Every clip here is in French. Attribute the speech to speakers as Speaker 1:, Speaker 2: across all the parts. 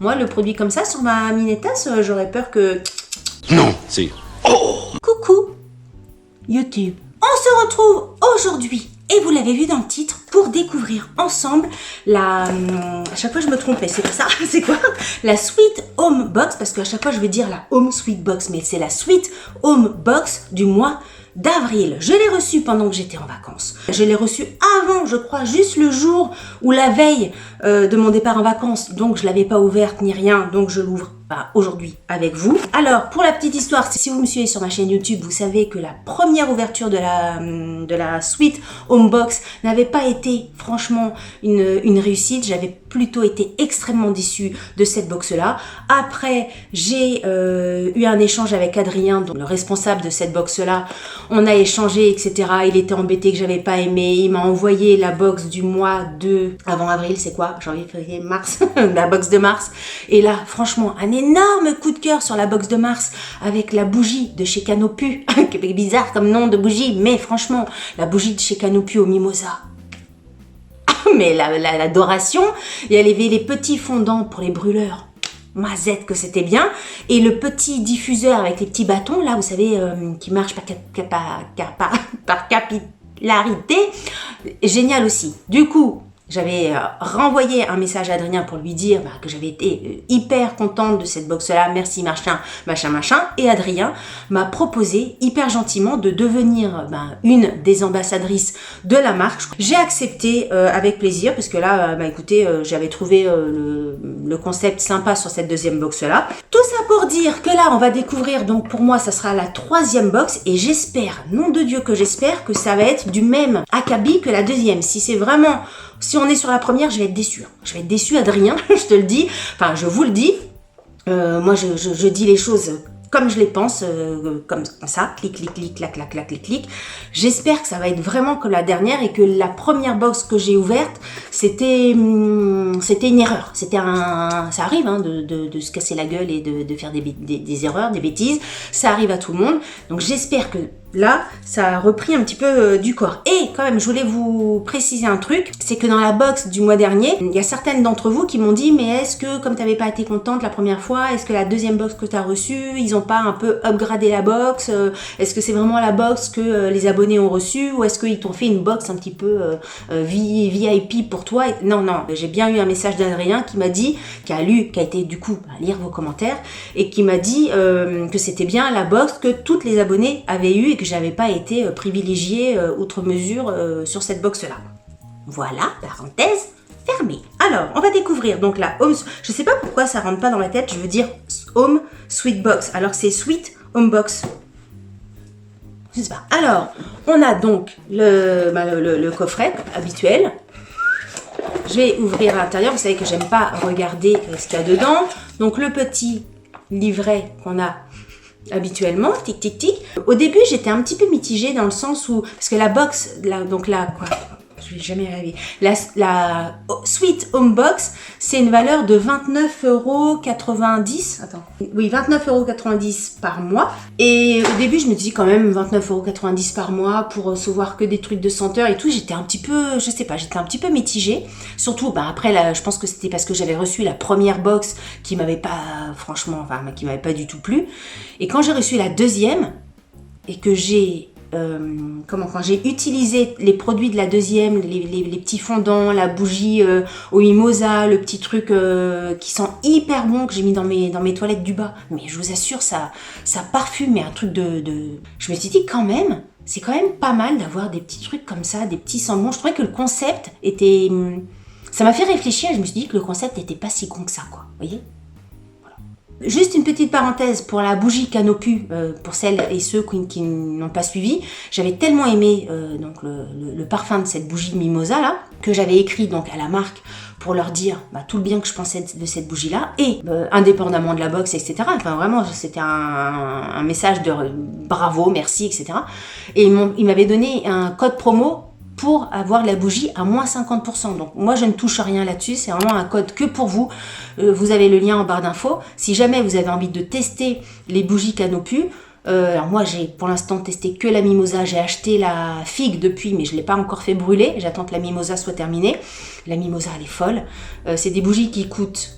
Speaker 1: Moi, le produit comme ça sur ma mini tasse, j'aurais peur que...
Speaker 2: Non, c'est...
Speaker 1: Coucou YouTube. On se retrouve aujourd'hui, et vous l'avez vu dans le titre, pour découvrir ensemble la... à chaque fois je me trompais, c'est pas ça, c'est quoi? La Sweet Home Box, parce qu'à chaque fois je veux dire la Home Sweet Box, mais c'est la Sweet Home Box du mois d'avril. Je l'ai reçue pendant que j'étais en vacances. Je l'ai reçue avant, je crois, juste le jour ou la veille de mon départ en vacances. Donc je l'avais pas ouverte ni rien, donc je l'ouvre aujourd'hui avec vous. Alors, pour la petite histoire, si vous me suivez sur ma chaîne YouTube, vous savez que la première ouverture de la Sweet Home Box n'avait pas été franchement une réussite. J'avais plutôt été extrêmement déçue de cette box-là. Après, j'ai eu un échange avec Adrien, donc le responsable de cette box-là. On a échangé, etc. Il était embêté que j'avais pas aimé. Il m'a envoyé la box du mois de... avant avril, c'est quoi? Janvier, février, mars. La box de mars. Et là, franchement, un énorme coup de cœur sur la box de mars avec la bougie de chez Canopus. Bizarre comme nom de bougie, mais franchement, la bougie de chez Canopus au mimosa. Mais l'adoration, il y avait les petits fondants pour les brûleurs. Mazette que c'était bien. Et le petit diffuseur avec les petits bâtons, là, vous savez, qui marche par capillarité. Génial aussi. Du coup, j'avais renvoyé un message à Adrien pour lui dire que j'avais été hyper contente de cette box-là, merci machin. Et Adrien m'a proposé hyper gentiment de devenir une des ambassadrices de la marque. J'ai accepté avec plaisir parce que là, écoutez, j'avais trouvé le concept sympa sur cette deuxième box-là. Tout ça pour dire que là, on va découvrir, donc pour moi, ça sera la troisième box et j'espère, nom de Dieu que j'espère, que ça va être du même acabit que la deuxième. Si on est sur la première, je vais être déçue. Je vais être déçue, Adrien, je te le dis. Enfin, je vous le dis. Moi, je dis les choses comme je les pense, comme ça. Clic, clic, clic, clac, clac, clac, clic, clic. J'espère que ça va être vraiment comme la dernière et que la première box que j'ai ouverte, c'était une erreur. Ça arrive de se casser la gueule et de faire des erreurs, des bêtises. Ça arrive à tout le monde. Donc, j'espère que là, ça a repris un petit peu du corps. Et quand même, je voulais vous préciser un truc, c'est que dans la box du mois dernier, il y a certaines d'entre vous qui m'ont dit, mais est-ce que, comme tu n'avais pas été contente la première fois, est-ce que la deuxième box que tu as reçue, ils n'ont pas un peu upgradé la box? Est-ce que c'est vraiment la box que les abonnés ont reçue? Ou est-ce qu'ils t'ont fait une box un petit peu VIP pour toi? Non, j'ai bien eu un message d'Adrien qui m'a dit, qui a été du coup à lire vos commentaires, et qui m'a dit que c'était bien la box que toutes les abonnés avaient eu et que j'avais pas été privilégiée outre mesure sur cette box-là. Voilà, parenthèse fermée. Alors, on va découvrir donc la Home... Je sais pas pourquoi ça rentre pas dans ma tête, je veux dire Home Sweet Box, alors que c'est Sweet Home Box. Je sais pas. Alors, on a donc le coffret habituel. Je vais ouvrir à l'intérieur, vous savez que j'aime pas regarder ce qu'il y a dedans. Donc, le petit livret qu'on a habituellement, tic tic tic. Au début, j'étais un petit peu mitigée dans le sens où, parce que la box, je vais jamais arriver. La Sweet Home Box, c'est une valeur de 29,90 €. Attends. Oui, 29,90 € par mois. Et au début, je me dis quand même 29,90 € par mois pour recevoir que des trucs de senteur et tout. J'étais un petit peu, je sais pas, j'étais un petit peu mitigée. Surtout, après, là, je pense que c'était parce que j'avais reçu la première box qui m'avait pas, franchement, qui m'avait pas du tout plu. Et quand j'ai reçu la deuxième et que j'ai quand j'ai utilisé les produits de la deuxième, les petits fondants, la bougie au mimosa, le petit truc qui sent hyper bon que j'ai mis dans mes toilettes du bas, mais je vous assure ça parfume, mais un truc de... Je me suis dit quand même, c'est quand même pas mal d'avoir des petits trucs comme ça, des petits sents bons. Je trouvais que le concept était... Ça m'a fait réfléchir et je me suis dit que le concept n'était pas si con que ça, quoi, vous voyez. Juste une petite parenthèse pour la bougie Canopus, pour celles et ceux qui n'ont pas suivi. J'avais tellement aimé donc le parfum de cette bougie mimosa là, que j'avais écrit donc à la marque pour leur dire tout le bien que je pensais de cette bougie là, et indépendamment de la box, etc. Enfin vraiment, c'était un message de bravo, merci, etc. Et ils m'avaient donné un code promo pour avoir la bougie à moins 50%. Donc moi je ne touche rien là-dessus, c'est vraiment un code que pour vous. Vous avez le lien en barre d'infos. Si jamais vous avez envie de tester les bougies Canopus, alors moi j'ai pour l'instant testé que la mimosa, j'ai acheté la figue depuis mais je ne l'ai pas encore fait brûler, j'attends que la mimosa soit terminée. La mimosa elle est folle, c'est des bougies qui coûtent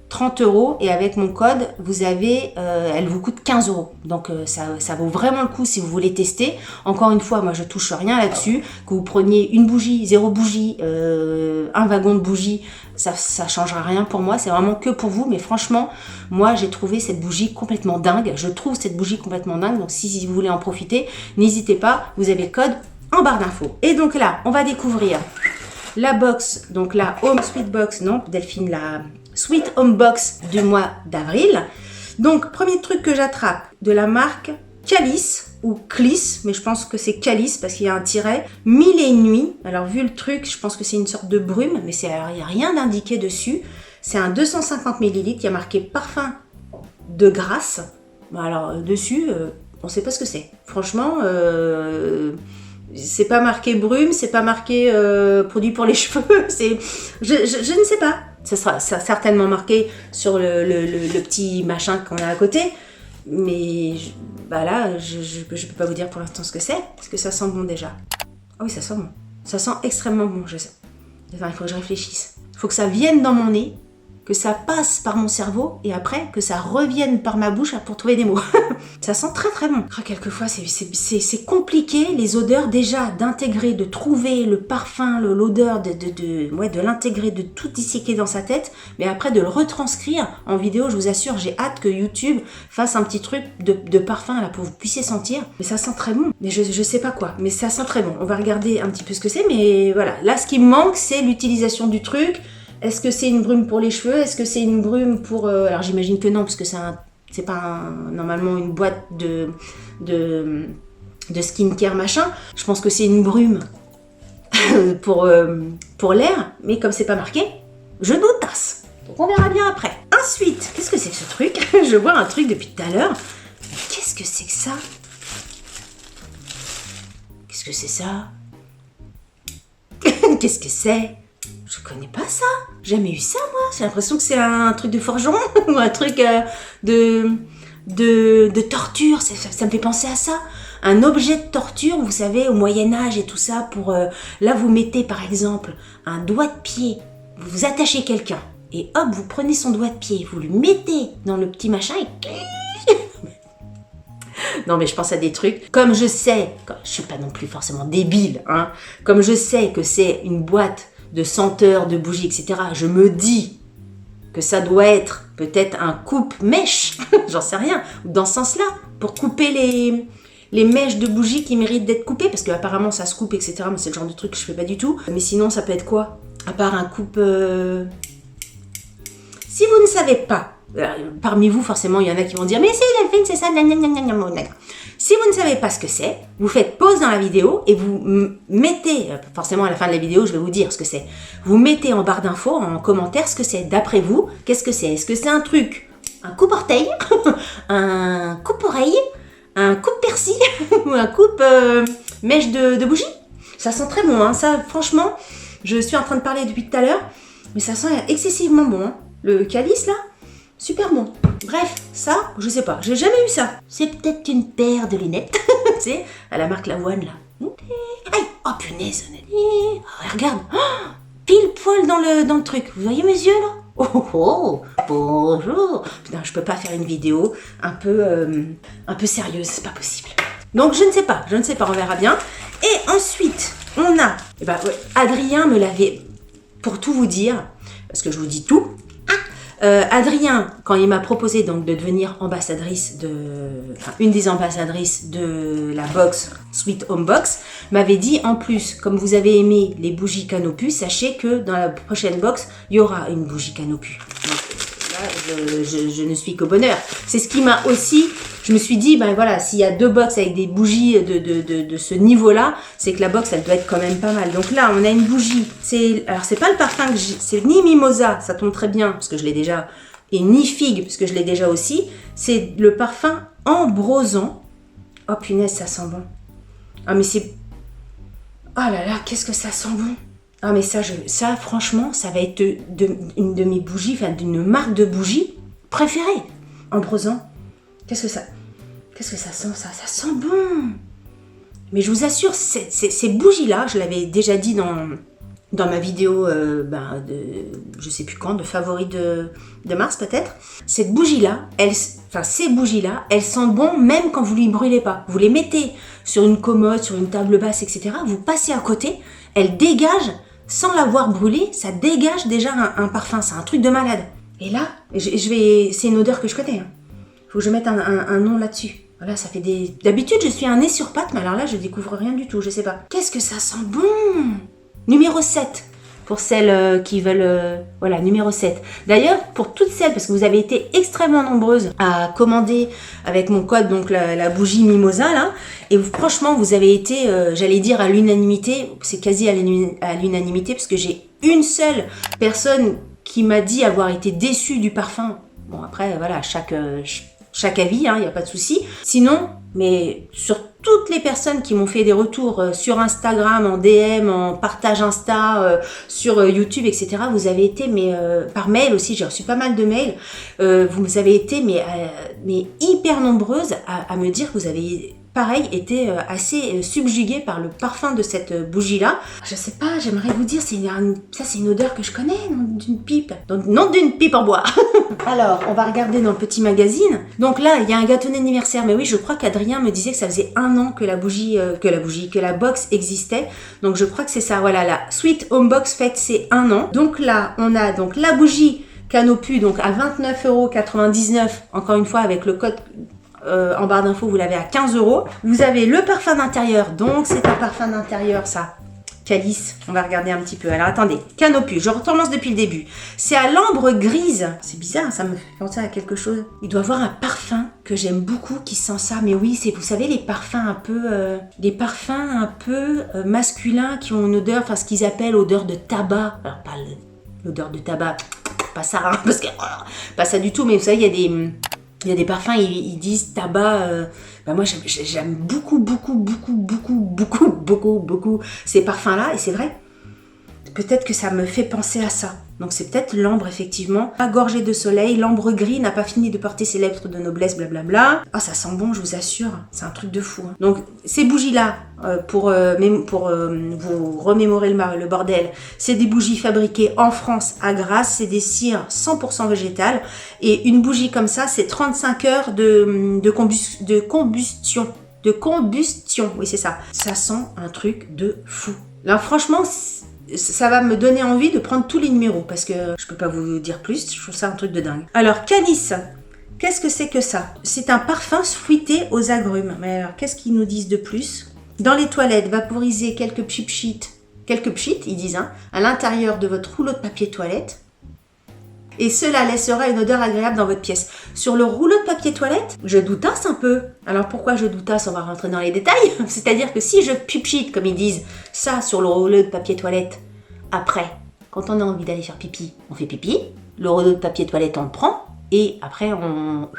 Speaker 1: 30 € et avec mon code, vous avez, elle vous coûte 15 €. Donc ça vaut vraiment le coup si vous voulez tester. Encore une fois, moi je touche rien là-dessus. Que vous preniez une bougie, 0 bougie, un wagon de bougie, ça changera rien pour moi. C'est vraiment que pour vous. Mais franchement, moi j'ai trouvé cette bougie complètement dingue. Je trouve cette bougie complètement dingue. Donc si vous voulez en profiter, n'hésitez pas. Vous avez le code en barre d'infos. Et donc là, on va découvrir la box, donc la Home Sweet Box, non Delphine, la Sweet Home Box du mois d'avril. Donc, premier truc que j'attrape de la marque Calice ou Cliss, mais je pense que c'est Calice parce qu'il y a un tiret. 1001 nuits. Alors, vu le truc, je pense que c'est une sorte de brume, mais il n'y a rien d'indiqué dessus. C'est un 250 ml. Il y a marqué parfum de grâce. Bon, alors, dessus, on ne sait pas ce que c'est. Franchement, c'est pas marqué brume, c'est pas marqué produit pour les cheveux. Je ne sais pas. Ça sera certainement marqué sur le petit machin qu'on a à côté. Mais là, je peux pas vous dire pour l'instant ce que c'est. Parce que ça sent bon déjà. Ah oui, ça sent bon. Ça sent extrêmement bon, je sais. Enfin, il faut que je réfléchisse. Il faut que ça vienne dans mon nez, que ça passe par mon cerveau et après que ça revienne par ma bouche pour trouver des mots. Ça sent très très bon. Quelquefois c'est compliqué les odeurs déjà d'intégrer, de trouver le parfum, l'odeur, de l'intégrer, de tout disséquer dans sa tête, mais après de le retranscrire en vidéo. Je vous assure, j'ai hâte que YouTube fasse un petit truc de parfum là pour que vous puissiez sentir. Mais ça sent très bon. Mais je sais pas quoi, mais ça sent très bon. On va regarder un petit peu ce que c'est, mais voilà. Là, ce qui me manque, c'est l'utilisation du truc. Est-ce que c'est une brume pour les cheveux? Est-ce que c'est une brume pour... Alors j'imagine que non, parce que c'est pas normalement une boîte de skincare machin. Je pense que c'est une brume pour l'air, mais comme c'est pas marqué, je doutasse. Donc on verra bien après. Ensuite, qu'est-ce que c'est que ce truc? Je vois un truc depuis tout à l'heure. Mais qu'est-ce que c'est que ça? Qu'est-ce que c'est ça? Qu'est-ce que c'est? Je connais pas ça. Jamais eu ça, moi. J'ai l'impression que c'est un truc de forgeron ou un truc de torture. Ça me fait penser à ça. Un objet de torture, vous savez, au Moyen-Âge et tout ça. Pour là, vous mettez par exemple un doigt de pied. Vous attachez quelqu'un. Et hop, vous prenez son doigt de pied. Vous le mettez dans le petit machin et... Non, mais je pense à des trucs. Comme je sais, je suis pas non plus forcément débile, hein. Comme je sais que c'est une boîte de senteurs, de bougies, etc. Je me dis que ça doit être peut-être un coupe-mèche, j'en sais rien, dans ce sens-là, pour couper les mèches de bougies qui méritent d'être coupées, parce qu'apparemment ça se coupe, etc. Mais c'est le genre de truc que je fais pas du tout. Mais sinon, ça peut être quoi? À part un coupe... Si vous ne savez pas, parmi vous, forcément, il y en a qui vont dire « Mais si, Delphine, c'est ça, Si vous ne savez pas ce que c'est, vous faites pause dans la vidéo et vous mettez, forcément à la fin de la vidéo, je vais vous dire ce que c'est. Vous mettez en barre d'infos, en commentaire, ce que c'est. D'après vous, qu'est-ce que c'est? Est-ce que c'est un truc, un coupe-orteil, un coupe-oreille, un coupe-persil ou un coupe-mèche de bougie? Ça sent très bon, hein. Ça, franchement, je suis en train de parler depuis tout à l'heure, mais ça sent excessivement bon, hein. Le calice, là, super bon. Bref, ça, je sais pas, j'ai jamais eu ça. C'est peut-être une paire de lunettes, tu sais, à la marque Lavoine, là. Aïe, oh punaise, oh, regarde, oh, pile poil dans le truc. Vous voyez mes yeux, là? Oh, bonjour. Putain, je peux pas faire une vidéo un peu sérieuse, c'est pas possible. Donc, je ne sais pas, on verra bien. Et ensuite, on a, Adrien me l'avait, pour tout vous dire, parce que je vous dis tout, Adrien, quand il m'a proposé donc de devenir une des ambassadrices de la box Sweet Home Box, m'avait dit en plus, comme vous avez aimé les bougies Canopus, sachez que dans la prochaine box, il y aura une bougie Canopus. Donc là, je ne suis qu'au bonheur. C'est ce qui m'a aussi... Je me suis dit, voilà, s'il y a 2 box avec des bougies de ce niveau-là, c'est que la box, elle doit être quand même pas mal. Donc là, on a une bougie. Alors, c'est pas le parfum que j'ai, c'est ni Mimosa, ça tombe très bien, parce que je l'ai déjà, et ni Figue, parce que je l'ai déjà aussi. C'est le parfum Ambrosan. Oh punaise, ça sent bon. Ah, mais c'est... Oh là là, qu'est-ce que ça sent bon. Ah, mais ça, franchement, ça va être une de mes bougies, enfin, d'une marque de bougies préférée. Ambrosan. Qu'est-ce que ça sent, ça? Ça sent bon. Mais je vous assure, ces bougies-là, je l'avais déjà dit dans dans ma vidéo je sais plus quand, de favoris de mars peut-être. Cette bougie-là, ces bougies-là, elles sentent bon même quand vous ne les brûlez pas. Vous les mettez sur une commode, sur une table basse, etc. Vous passez à côté, elles dégagent, sans l'avoir brûlée, ça dégage déjà un parfum. C'est un truc de malade. Et là, c'est une odeur que je connais. Faut que je mette un nom là-dessus. Voilà, ça fait des... D'habitude, je suis un nez sur pattes, mais alors là, je découvre rien du tout, je sais pas. Qu'est-ce que ça sent bon! Numéro 7, pour celles qui veulent... voilà, numéro 7. D'ailleurs, pour toutes celles, parce que vous avez été extrêmement nombreuses à commander avec mon code, donc la bougie Mimosa, là, et franchement, vous avez été, j'allais dire à l'unanimité, c'est quasi à l'unanimité, parce que j'ai une seule personne qui m'a dit avoir été déçue du parfum. Bon, après, voilà, chaque avis, il n'y a pas de souci. Sinon, mais sur toutes les personnes qui m'ont fait des retours sur Instagram, en DM, en partage Insta, sur YouTube, etc., vous avez été, par mail aussi, j'ai reçu pas mal de mails, vous avez été mais hyper nombreuses à me dire que vous avez... pareil, était assez subjugué par le parfum de cette bougie-là. Je sais pas, j'aimerais vous dire, ça c'est une odeur que je connais, non d'une pipe. Donc, non d'une pipe en bois. Alors, on va regarder dans le petit magazine. Donc là, il y a un gâteau d'anniversaire. Mais oui, je crois qu'Adrien me disait que ça faisait 1 an que la box existait. Donc je crois que c'est ça. Voilà, la Sweet Home Box fête ses 1 an. Donc là, on a donc la bougie Canopus, donc à 29,99 €. Encore une fois, avec le code... en barre d'infos, vous l'avez à 15 €. Vous avez le parfum d'intérieur, donc c'est un parfum d'intérieur, ça. Calice, on va regarder un petit peu. Alors attendez, Canopus, je recommence depuis le début. C'est à l'ambre grise. C'est bizarre, ça me fait penser à quelque chose. Il doit avoir un parfum que j'aime beaucoup qui sent ça. Mais oui, c'est, vous savez, les parfums un peu masculins qui ont une odeur, enfin ce qu'ils appellent odeur de tabac. Alors pas l'odeur de tabac, pas ça, hein, parce que pas ça du tout. Mais vous savez, il y a des parfums, ils disent tabac. Moi, j'aime beaucoup ces parfums-là. Et c'est vrai, peut-être que ça me fait penser à ça. Donc, c'est peut-être l'ambre, effectivement. Pas gorgé de soleil, l'ambre gris n'a pas fini de porter ses lettres de noblesse, blablabla. Ah, ça sent bon, je vous assure. C'est un truc de fou. Hein. Donc, ces bougies-là, pour vous remémorer le bordel, c'est des bougies fabriquées en France à Grasse. C'est des cires 100% végétales. Et une bougie comme ça, c'est 35 heures de combustion. Oui, c'est ça. Ça sent un truc de fou. Là, franchement... ça va me donner envie de prendre tous les numéros parce que je peux pas vous dire plus, je trouve ça un truc de dingue. Alors, Canis, qu'est-ce que c'est que ça? C'est un parfum fruité aux agrumes. Mais alors, qu'est-ce qu'ils nous disent de plus? Dans les toilettes, vaporisez quelques pchit, ils disent, hein, à l'intérieur de votre rouleau de papier toilette. Et cela laissera une odeur agréable dans votre pièce. Sur le rouleau de papier toilette, je doutasse un peu. Alors pourquoi je doutasse? On va rentrer dans les détails. C'est-à-dire que si je pipchite, comme ils disent, ça sur le rouleau de papier toilette, après, quand on a envie d'aller faire pipi, on fait pipi. Le rouleau de papier toilette, on le prend. Et après, on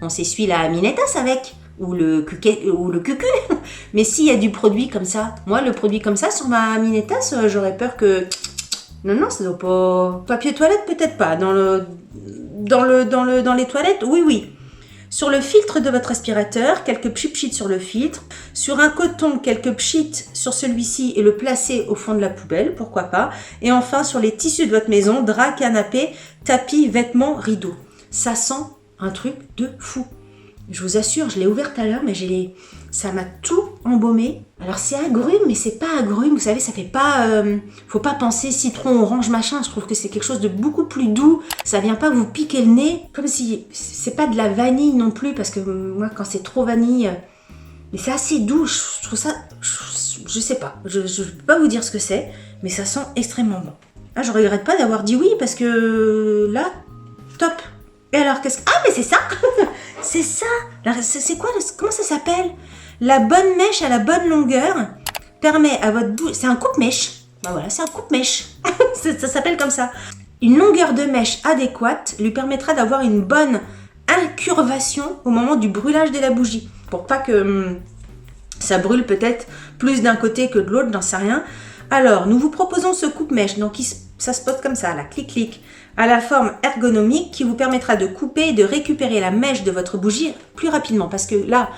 Speaker 1: s'essuie la minettasse avec. Ou le cucu. Mais s'il y a du produit comme ça, moi, le produit comme ça, sur ma minettasse, j'aurais peur que... Non, ça doit pas... Papier toilette, peut-être pas. Dans les toilettes, oui. Sur le filtre de votre aspirateur, quelques pchit sur le filtre. Sur un coton, quelques pchit sur celui-ci et le placer au fond de la poubelle, pourquoi pas. Et enfin, sur les tissus de votre maison, drap, canapé, tapis, vêtements, rideaux. Ça sent un truc de fou. Je vous assure, je l'ai ouvert tout à l'heure, mais ça m'a tout embaumé. Alors c'est agrume, mais c'est pas agrume, vous savez, ça fait pas... faut pas penser citron, orange, machin, je trouve que c'est quelque chose de beaucoup plus doux. Ça vient pas vous piquer le nez, comme si... C'est pas de la vanille non plus, parce que moi, quand c'est trop vanille... mais c'est assez doux, je trouve ça... Je sais pas, je peux pas vous dire ce que c'est, mais ça sent extrêmement bon. Ah, je regrette pas d'avoir dit oui, parce que là, top. Et alors, qu'est-ce que... Ah, mais c'est ça. C'est ça. C'est quoi, comment ça s'appelle? La bonne mèche à la bonne longueur permet à votre bouche... C'est un coupe-mèche. Ben voilà, c'est un coupe-mèche. Ça s'appelle comme ça. Une longueur de mèche adéquate lui permettra d'avoir une bonne incurvation au moment du brûlage de la bougie. Pour pas que ça brûle peut-être plus d'un côté que de l'autre, j'en sais rien. Alors, nous vous proposons ce coupe-mèche. Donc, ça se pose comme ça, là, clic-clic, à la forme ergonomique qui vous permettra de couper et de récupérer la mèche de votre bougie plus rapidement. Parce que là,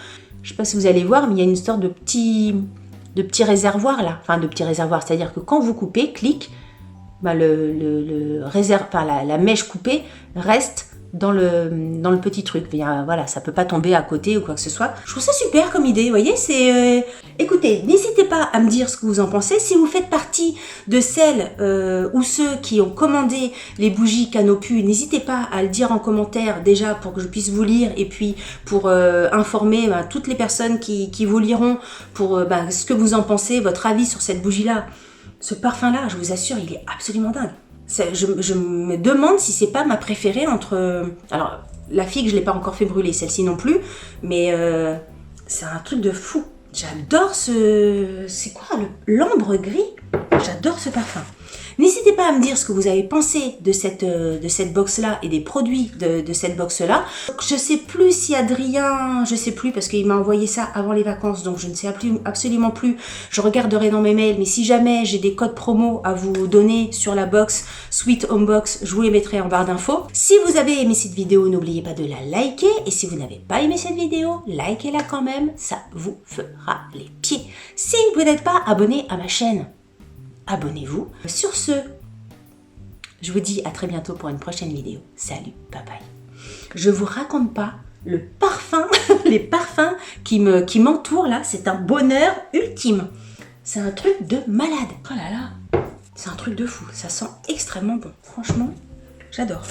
Speaker 1: je ne sais pas si vous allez voir, mais il y a une sorte de petit petits réservoirs là. Enfin, de petits réservoirs, c'est-à-dire que quand vous coupez, clic, bah, la mèche coupée reste dans le petit truc. Voilà, ça peut pas tomber à côté ou quoi que ce soit. Je trouve ça super comme idée, vous voyez, c'est... Écoutez, n'hésitez pas à me dire ce que vous en pensez. Si vous faites partie de celles ou ceux qui ont commandé les bougies Canopus, n'hésitez pas à le dire en commentaire déjà pour que je puisse vous lire et puis pour informer toutes les personnes qui vous liront pour ce que vous en pensez, votre avis sur cette bougie-là. Ce parfum-là, je vous assure, il est absolument dingue. Je me demande si c'est pas ma préférée entre... Alors, la figue, je l'ai pas encore fait brûler, celle-ci non plus, mais c'est un truc de fou. J'adore ce... C'est quoi, l'ambre gris? J'adore ce parfum. N'hésitez pas à me dire ce que vous avez pensé de cette box-là et des produits de cette box-là. Je sais plus si Adrien, je sais plus parce qu'il m'a envoyé ça avant les vacances, donc je ne sais absolument plus. Je regarderai dans mes mails, mais si jamais j'ai des codes promo à vous donner sur la box Sweet Home Box, je vous les mettrai en barre d'infos. Si vous avez aimé cette vidéo, n'oubliez pas de la liker. Et si vous n'avez pas aimé cette vidéo, likez-la quand même, ça vous fera les pieds. Si vous n'êtes pas abonné à ma chaîne, abonnez-vous. Sur ce, je vous dis à très bientôt pour une prochaine vidéo. Salut, bye bye. Je vous raconte pas le parfum, les parfums qui m'entourent là, c'est un bonheur ultime. C'est un truc de malade. Oh là là, c'est un truc de fou. Ça sent extrêmement bon. Franchement, j'adore.